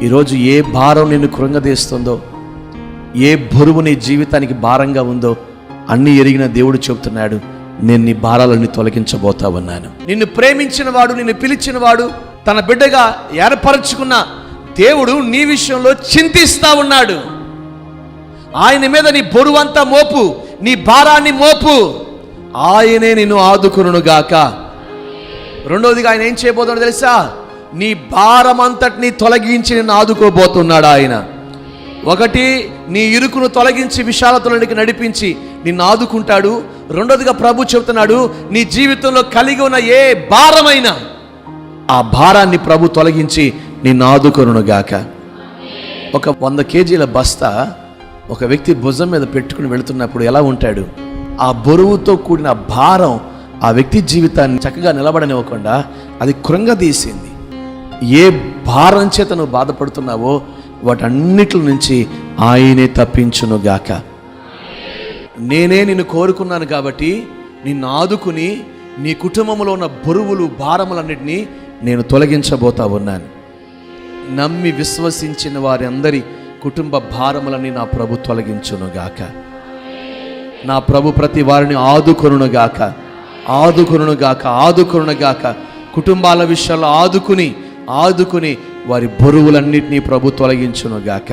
ఈరోజు ఏ భారం నిన్ను కృంగదీస్తుందో, ఏ బరువు నీ జీవితానికి భారంగా ఉందో అన్నీ ఎరిగిన దేవుడు చెబుతున్నాడు, నేను నీ భారాలన్నీ తొలగించబోతా ఉన్నాను. నిన్ను ప్రేమించిన వాడు, నిన్ను పిలిచిన వాడు, తన బిడ్డగా ఏర్పరచుకున్న దేవుడు నీ విషయంలో చింతిస్తా ఉన్నాడు. ఆయన మీద నీ బరువంతా మోపు, నీ భారాన్ని మోపు, ఆయనే నిన్ను ఆదుకొనుగాక. రెండవదిగా ఆయన ఏం చేయబోతున్నాడో తెలుసా? నీ భారం అంతటిని తొలగించి నిన్ను ఆదుకోబోతున్నాడు ఆయన. ఒకటి, నీ ఇరుకును తొలగించి విశాలతలోనికి నడిపించి నిన్ను ఆదుకుంటాడు. రెండోదిగా ప్రభు చెబుతున్నాడు, నీ జీవితంలో కలిగి ఉన్న ఏ భారమైనా ఆ భారాన్ని ప్రభు తొలగించి నిన్ను ఆదుకొనుగాక. ఒక 100 కేజీల బస్తా ఒక వ్యక్తి భుజం మీద పెట్టుకుని వెళుతున్నప్పుడు ఎలా ఉంటాడు? ఆ బరువుతో కూడిన భారం ఆ వ్యక్తి జీవితాన్ని చక్కగా నిలబడనివ్వకుండా అది కృంగదీసింది. ఏ భారం చేత నువ్వు బాధపడుతున్నావో వాటన్నిటి నుంచి ఆయనే తప్పించునుగాక. నేనే నిన్ను కోరుకున్నాను కాబట్టి నిన్ను ఆదుకుని నీ కుటుంబంలో ఉన్న బరువులు, భారములన్నిటినీ నేను తొలగించబోతా ఉన్నాను. నమ్మి విశ్వసించిన వారి అందరి కుటుంబ భారములని నా ప్రభు తొలగించునుగాక. నా ప్రభు ప్రతి వారిని ఆదుకొనుగాక, ఆదుకొనుగాక, ఆదుకొనుగాక. కుటుంబాల విషయాల్లో ఆదుకుని వారి బరువులన్నిటినీ ప్రభు తొలగించునుగాక.